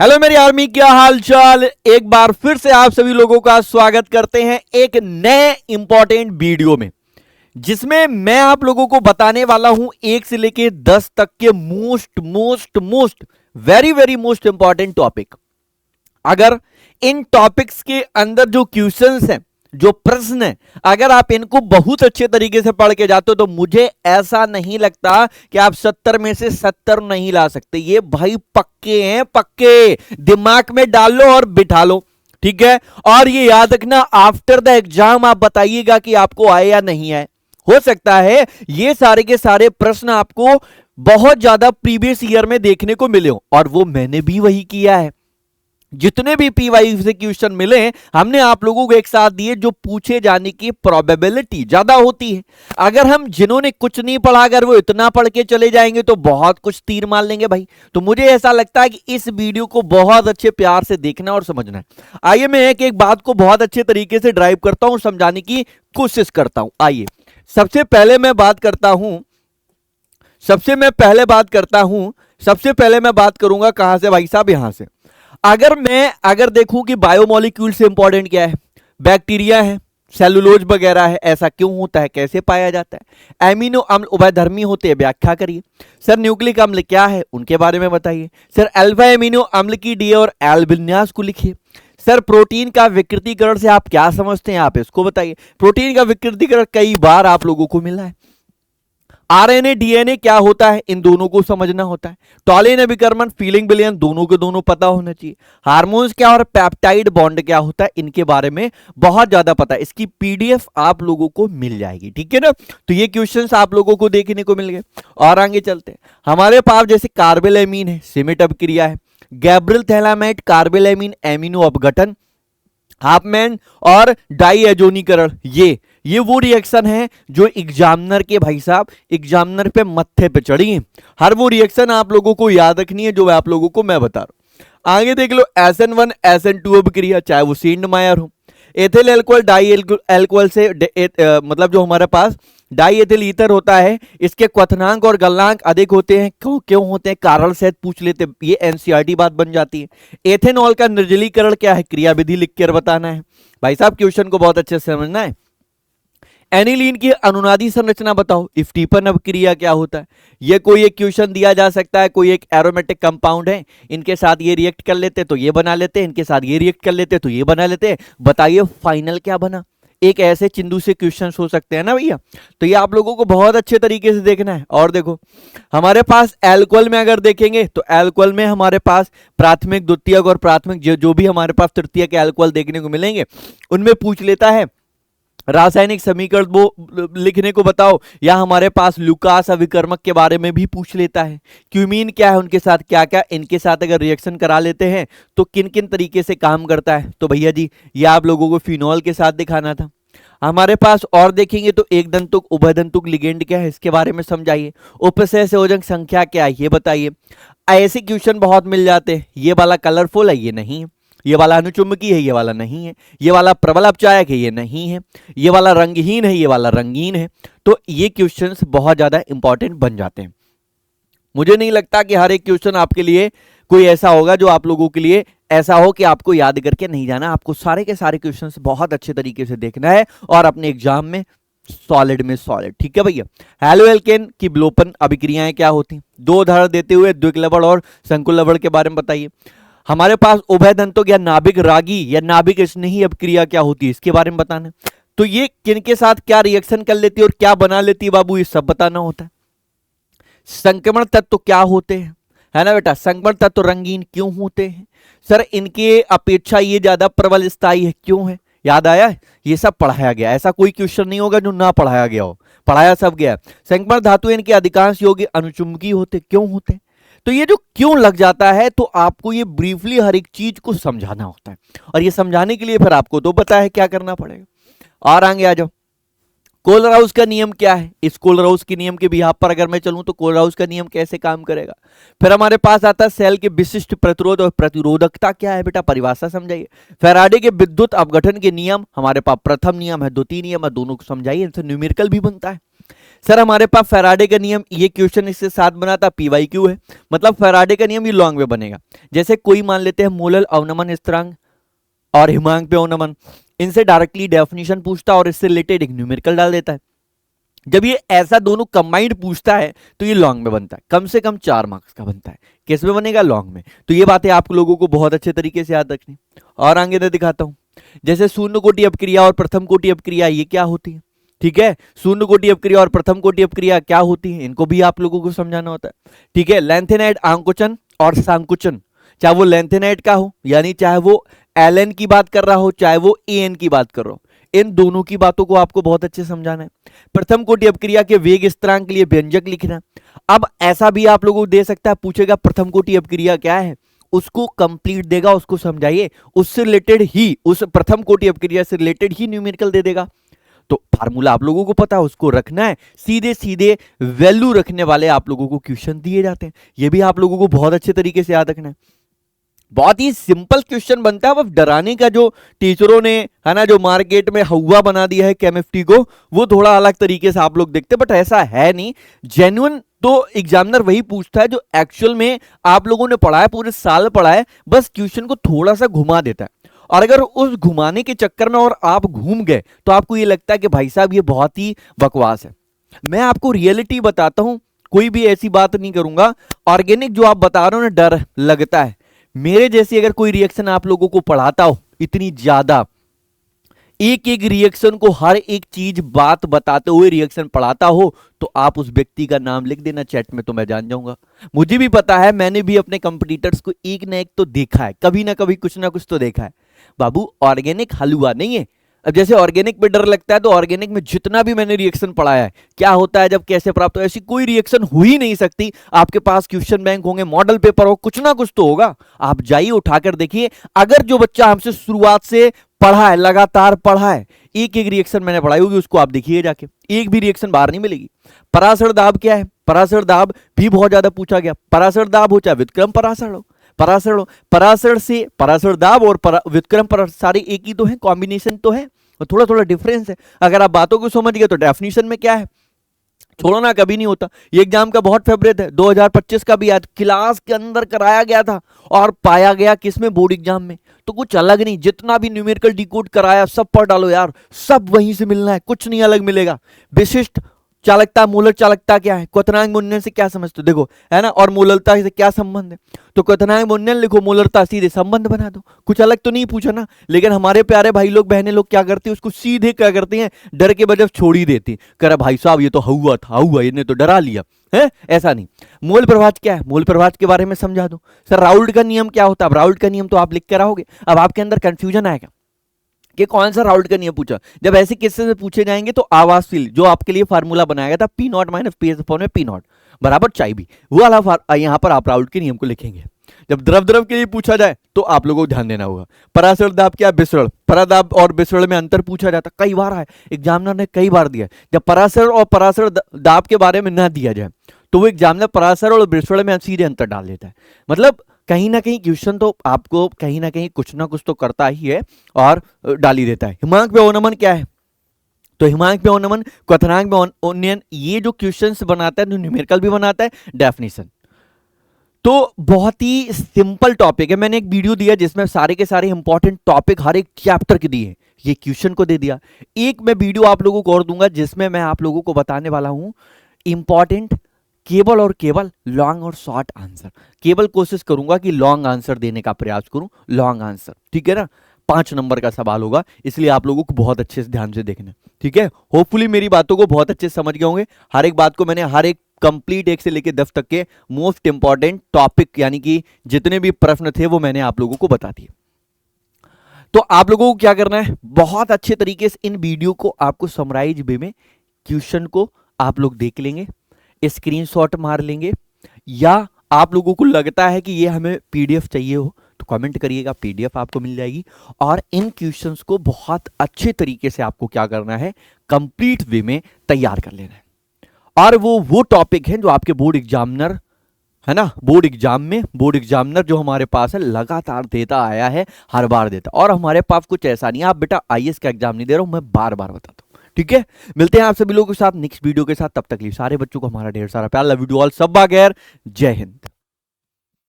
Hello मेरी army, क्या हाल चाल। एक बार फिर से आप सभी लोगों का स्वागत करते हैं एक नए इंपॉर्टेंट वीडियो में, जिसमें मैं आप लोगों को बताने वाला हूं 1 से लेके 10 तक के most very very most important topic. अगर इन टॉपिक्स के अंदर जो क्वेश्चंस हैं, जो प्रश्न है, अगर आप इनको बहुत अच्छे तरीके से पढ़ के जाते हो तो मुझे ऐसा नहीं लगता कि आप 70 में से 70 नहीं ला सकते। ये भाई पक्के हैं, पक्के। दिमाग में डाल लो और बिठा लो, ठीक है। और ये याद रखना, आफ्टर द एग्जाम आप बताइएगा कि आपको आए या नहीं आए। हो सकता है ये सारे के सारे प्रश्न आपको बहुत ज्यादा प्रीवियस ईयर में देखने को मिले हो, और वो मैंने भी वही किया है। जितने भी पीवाई से क्वेश्चन मिले हमने आप लोगों को एक साथ दिए, जो पूछे जाने की प्रोबेबिलिटी ज्यादा होती है। अगर हम जिन्होंने कुछ नहीं पढ़ा, अगर वो इतना पढ़ के चले जाएंगे तो बहुत कुछ तीर मार लेंगे भाई। तो मुझे ऐसा लगता है कि इस वीडियो को बहुत अच्छे प्यार से देखना और समझना है। आइए मैं एक बात को बहुत अच्छे तरीके से ड्राइव करता हूं, समझाने की कोशिश करता हूं। आइए सबसे पहले मैं बात करूंगा कहां से भाई साहब, यहां से। अगर देखूं कि बायोमोलिक्यूल से इंपॉर्टेंट क्या है, बैक्टीरिया है, सेलुलोज वगैरह है, ऐसा क्यों होता है, कैसे पाया जाता है, एमिनो अम्ल उभयधर्मी होते हैं, व्याख्या करिए। सर न्यूक्लिक अम्ल क्या है, उनके बारे में बताइए। सर अल्फा एमिनो अम्ल की डी और एल विन्यास को लिखिए। सर प्रोटीन का विकृतीकरण से आप क्या समझते हैं, आप इसको बताइए। प्रोटीन का विकृतीकरण कई बार आप लोगों को मिला है। आरएनए डीएनए क्या होता है, इन दोनों को समझना होता है। टॉलिन अभिकर्मण, फीलिंग विलयन, दोनों के दोनों पता होना चाहिए। हार्मोन्स क्या और पेप्टाइड बॉन्ड क्या होता है, इनके बारे में बहुत ज्यादा पता है। इसकी पीडीएफ आप लोगों को मिल जाएगी, ठीक है ना। तो ये क्वेश्चंस आप लोगों को देखने को मिल गए। और आगे चलते हैं, हमारे पास जैसे कार्बेलामीन है, सिमेट अभिक्रिया है। गैब्रियल थैलामाइड, कार्बेलामीन, एमिनो अपघटन, हाफमैन और डाइएजोनीकरण, ये वो रिएक्शन है जो एग्जामिनर के भाई साहब, एग्जामिनर पे मत्थे पे चढ़ी है। हर वो रिएक्शन आप लोगों को याद रखनी है जो आप लोगों को मैं बता रहा हूं। आगे देख लो, SN1 SN2 अभिक्रिया, चाहे वो सीड मायर हो। एथिल एल्कोहल डाई एल्कोहल से मतलब जो हमारे पास डाई एथिल ईथर होता है, इसके क्वथनांक और गलनांक अधिक होते हैं। क्यों होते हैं, कारण से पूछ लेते, ये एनसीईआरटी बात बन जाती है। एथेनॉल का निर्जलीकरण क्या है, क्रियाविधि लिख कर बताना है भाई साहब, क्वेश्चन को बहुत अच्छे से समझना है। एनिलीन की अनुनादी संरचना बताओ। स्टीफन अभिक्रिया क्या होता है, ये कोई एक क्वेश्चन दिया जा सकता है। कोई एक एरोमेटिक कंपाउंड है, इनके साथ ये रिएक्ट कर लेते तो ये बना लेते, इनके साथ ये रिएक्ट कर लेते तो ये बना लेते, बताइए फाइनल क्या बना। एक ऐसे चिंदू से क्वेश्चन हो सकते हैं ना भैया। तो ये आप लोगों को बहुत अच्छे तरीके से देखना है। और देखो हमारे पास एल्कोहल में अगर देखेंगे तो एल्कोहल में हमारे पास प्राथमिक, द्वितीयक और प्राथमिक जो भी हमारे पास तृतीयक एल्कोहल देखने को मिलेंगे, उनमें पूछ लेता है रासायनिक समीकरण वो लिखने को बताओ, या हमारे पास लुकास अभिकर्मक के बारे में भी पूछ लेता है। क्यूमीन क्या है, उनके साथ क्या क्या, इनके साथ अगर रिएक्शन करा लेते हैं तो किन किन तरीके से काम करता है। तो भैया जी ये आप लोगों को फिनॉल के साथ दिखाना था। हमारे पास और देखेंगे तो एक दंतुक, उभयदंतुक लिगेंड क्या है, इसके बारे में समझाइए। उपसय संयोजक संख्या क्या है, ये बताइए। ऐसे क्वेश्चन बहुत मिल जाते हैं। ये वाला कलरफुल है, ये नहीं है। ये वाला अनुचुंबकीय है, ये वाला नहीं है। ये वाला प्रबल अपचायक है, ये नहीं है। ये वाला रंगहीन है, ये वाला रंगीन है। तो ये क्वेश्चंस बहुत ज्यादा इंपॉर्टेंट बन जाते हैं। मुझे नहीं लगता कि हर एक क्वेश्चन आपके लिए कोई ऐसा होगा जो आप लोगों के लिए ऐसा हो कि आपको याद करके नहीं जाना। आपको सारे के सारे क्वेश्चंस बहुत अच्छे तरीके से देखना है और अपने एग्जाम में सॉलिड में सॉलिड, ठीक है भैया। हैलो एल्केन की विलोपन अभिक्रियाएं क्या होती हैं, दो उदाहरण देते हुए द्विक लवण और संकुल लवण के बारे में बताइए। हमारे पास उभय दंतों या नाभिक रागी या नाभिक स्नेही अभिक्रिया क्या होती है, इसके बारे में बताना। तो ये किन के साथ क्या रिएक्शन कर लेती है और क्या बना लेती है बाबू, ये सब बताना होता है। संक्रमण तत्व क्या होते हैं, है ना बेटा। संक्रमण तत्व रंगीन क्यों होते हैं, सर इनके अपेक्षा ये ज्यादा प्रबल स्थायी है, क्यों है, याद आया है? ये सब पढ़ाया गया, ऐसा कोई क्वेश्चन नहीं होगा जो ना पढ़ाया गया हो, पढ़ाया सब गया। संक्रमण धातु इनके अधिकांश योग्य अनुचुंबकीय होते, क्यों होते। तो ये जो क्यों लग जाता है, तो आपको ये ब्रीफली हर एक चीज को समझाना होता है, और ये समझाने के लिए फिर आपको तो पता है क्या करना पड़ेगा। और आगे आ जाओ, कोलराउस का नियम क्या है। इस कोलराउस के नियम के बिहाफ पर अगर मैं चलूं तो कोलराउस का नियम कैसे काम करेगा। फिर हमारे पास आता है सेल के विशिष्ट प्रतिरोध और प्रतिरोधकता क्या है, बेटा परिभाषा समझाइए। फैराडे के विद्युत अपघटन के नियम, हमारे पास प्रथम नियम है, द्वितीय नियम है, दोनों को समझाइए, इनसे न्यूमेरिकल भी बनता है। सर हमारे पास फैराडे का नियम, ये क्वेश्चन इसके साथ बना था, पीवाईक्यू है, मतलब फैराडे का नियम ये लॉन्ग में बनेगा। जैसे कोई मान लेते हैं मोलर अवनमन स्थिरांक और हिमांक पे अवनमन, इनसे डायरेक्टली डेफिनेशन पूछता और इससे रिलेटेड एक न्यूमेरिकल डाल देता है। जब ये ऐसा दोनों कंबाइंड पूछता है तो ये लॉन्ग में बनता है, कम से कम 4 मार्क्स का बनता है। किस में बनेगा? लॉन्ग में। तो ये बातें आप लोगों को बहुत अच्छे तरीके से याद रखनी। और आगे मैं दिखाता हूं, जैसे शून्य कोटि अपक्रिया और प्रथम कोटि अपक्रिया ये क्या होती है, ठीक है। शून्य कोटि अपक्रिया और प्रथम कोटि अपक्रिया क्या होती है, इनको भी आप लोगों को समझाना होता है, ठीक है। लेंथेनाइड आंकुचन और संकुचन, चाहे वो लेंथेनाइड का हो, यानी चाहे वो एलएन की बात कर रहा हो, चाहे वो एएन की बात कर रहा हो, इन दोनों की बातों को आपको बहुत अच्छे समझाना है। प्रथम कोटि अपक्रिया के वेग स्थिरांक के लिए व्यंजक लिखना। अब ऐसा भी आप लोगों को दे सकता है, पूछेगा प्रथम कोटि अपक्रिया क्या है, उसको कंप्लीट देगा, उसको समझाइए, उससे रिलेटेड ही, उस प्रथम कोटि अपक्रिया से रिलेटेड ही न्यूमेरिकल दे देगा। तो फार्मूला आप लोगों को पता है, उसको रखना है, सीधे सीधे वैल्यू रखने वाले आप लोगों को क्वेश्चन दिए जाते हैं, ये भी आप लोगों को बहुत अच्छे तरीके से याद रखना है। बहुत ही सिंपल क्वेश्चन बनता है, बस डराने का जो टीचरों ने, है ना, जो मार्केट में हवा बना दिया है केमिस्ट्री को, वो थोड़ा अलग तरीके से आप लोग देखते हैं, बट ऐसा है नहीं। जेन्युइन तो एग्जामिनर वही पूछता है जो एक्चुअल में आप लोगों ने पढ़ा है, पूरे साल पढ़ा है, बस क्वेश्चन को थोड़ा सा घुमा देता है। और अगर उस घुमाने के चक्कर में और आप घूम गए तो आपको ये लगता है कि भाई साहब ये बहुत ही बकवास है। मैं आपको रियलिटी बताता हूं, कोई भी ऐसी बात नहीं करूंगा। ऑर्गेनिक जो आप बता रहे हो ना, डर लगता है। मेरे जैसी अगर कोई रिएक्शन आप लोगों को पढ़ाता हो इतनी ज्यादा, एक एक रिएक्शन को, हर एक चीज बात बताते हुए रिएक्शन पढ़ाता हो, तो आप उस व्यक्ति का नाम लिख देना चैट में, तो मैं जान जाऊंगा। मुझे भी पता है, मैंने भी अपने कंपटीटर्स को एक ना एक तो देखा है, कभी ना कभी कुछ ना कुछ तो देखा है। बाबू ऑर्गेनिक हलवा नहीं है। अब जैसे ऑर्गेनिक पे डर लगता है, तो ऑर्गेनिक में जितना भी मैंने रिएक्शन पढ़ाया है, क्या होता है जब कैसे प्राप्त हो, ऐसी कोई रिएक्शन हो ही नहीं सकती। आपके पास क्वेश्चन बैंक होंगे, मॉडल पेपर हो, कुछ ना कुछ तो होगा। आप जाइए उठाकर देखिए। अगर जो बच्चा हमसे शुरुआत से पढ़ा है, लगातार पढ़ा है, एक एक रिएक्शन मैंने पढ़ाई होगी, उसको आप देखिए जाके, एक भी रिएक्शन बाहर नहीं मिलेगी। पराशर दाब क्या है? पराशर दाब भी बहुत ज्यादा पूछा गया। पराशर दाब हो चाहे व्युत्क्रम पराशर हो, पराशर से पराशर दाब और व्युत्क्रम पराशर सारे एक ही तो है, कॉम्बिनेशन तो है, और थोड़ा थोड़ा डिफरेंस है। अगर आप बातों को समझ गए तो डेफिनेशन में क्या है, छोड़ो ना, कभी नहीं होता। ये एग्जाम का बहुत फेवरेट है, 2025 का भी आज क्लास के अंदर कराया गया था और पाया गया किसमें, बोर्ड एग्जाम में। तो कुछ अलग नहीं, जितना भी न्यूमेरिकल डिकोड कराया सब पढ़ डालो यार, सब वहीं से मिलना है, कुछ नहीं अलग मिलेगा। विशिष्ट चालकता, मूलक चालकता क्या है, क्वथनांक मुन्नयन से क्या समझते हो, देखो है ना, और मूलरता से क्या संबंध है, तो क्वथनांक मुन्नयन लिखो, मूलरता सीधे संबंध बना दो, कुछ अलग तो नहीं पूछा ना। लेकिन हमारे प्यारे भाई लोग, बहनें लोग क्या करते हैं, उसको सीधे क्या करते हैं, डर के वजह छोड़ ही देती, कह भाई साहब ये तो हुआ था, हुआ, इन्हें तो डरा लिया है। ऐसा नहीं। मोल प्रभाज क्या है, मोल प्रभाज के बारे में समझा दो। सर राउल्ट का नियम क्या होता है, अब राउल्ट का नियम तो आप लिख कर आओगे, अब आपके अंदर कंफ्यूजन आएगा कि कौन सा राउल्ट का नियम पूछा। जब ऐसे किस्से से पूछे जाएंगे तो आवासशील जो आपके लिए फार्मूला बनाया गया था, P not minus P S upon में पी नॉट बराबर चाई भी, वो वाला यहां पर आप राउल्ट के नियम को लिखेंगे। जब द्रव द्रव के लिए पूछा जाए तो आप लोगों को ध्यान देना होगा। पराशर दाब क्या, विसरण, परादाब और विसरण में अंतर पूछा जाता, कई बार है, एग्जामिनर ने कई बार दिया। जब पराशर और पराशर दाब के बारे में ना दिया जाए तो वो एग्जामिनर पराशर और विसरण में सीधे अंतर डाल देता है। मतलब कहीं ना कहीं क्वेश्चन तो आपको कहीं ना कहीं कुछ ना कुछ तो करता ही है और डाल ही देता है। हिमांक पे अवनमन क्या है, तो हिमांक पे अवनमन, क्वथनांक पे उन्नयन, ये जो क्वेश्चंस बनाता है, न्यूमेरिकल भी बनाता है, डेफिनेशन। तो बहुत ही सिंपल टॉपिक है। मैंने एक वीडियो दिया जिसमें सारे के सारे इंपॉर्टेंट टॉपिक हर एक चैप्टर के दिए, ये क्वेश्चन को दे दिया। एक मैं वीडियो आप लोगों को और दूंगा जिसमें मैं आप लोगों को बताने वाला हूं इंपॉर्टेंट केवल और केवल लॉन्ग और शॉर्ट आंसर। केवल कोशिश करूंगा कि लॉन्ग आंसर देने का प्रयास करूं, लॉन्ग आंसर, ठीक है ना। 5 नंबर का सवाल होगा, इसलिए आप लोगों को बहुत अच्छे से ध्यान से देखना, ठीक है। होपफुली मेरी बातों को बहुत अच्छे से समझ गए होंगे। हर एक बात को मैंने हर एक कंप्लीट 1 से लेकर 10 तक के मोस्ट इंपॉर्टेंट टॉपिक यानी कि जितने भी प्रश्न थे वो मैंने आप लोगों को बता दिए। तो आप लोगों को क्या करना है, बहुत अच्छे तरीके से इन वीडियो को आपको समराइज वे में क्वेश्चन को आप लोग देख लेंगे, स्क्रीनशॉट मार लेंगे, या आप लोगों को लगता है कि ये हमें पीडीएफ चाहिए हो तो कमेंट करिएगा, पीडीएफ आपको मिल जाएगी। और इन क्वेश्चंस को बहुत अच्छे तरीके से आपको क्या करना है, कंप्लीट वे में तैयार कर लेना है। और वो टॉपिक है जो आपके बोर्ड एग्जामिनर, है ना, बोर्ड एग्जाम में बोर्ड एग्जामिनर जो हमारे पास है लगातार देता आया है, हर बार देता। और हमारे पास कुछ ऐसा नहीं है, आप बेटा आईएएस का एग्जाम नहीं दे रहा हूं, मैं बार बार बताता हूं, ठीक है, मिलते हैं आप सभी लोगों के साथ नेक्स्ट वीडियो के साथ। तब तक के लिए सारे बच्चों को हमारा ढेर सारा प्यार, लव यू ऑल, सब खैर, जय हिंद।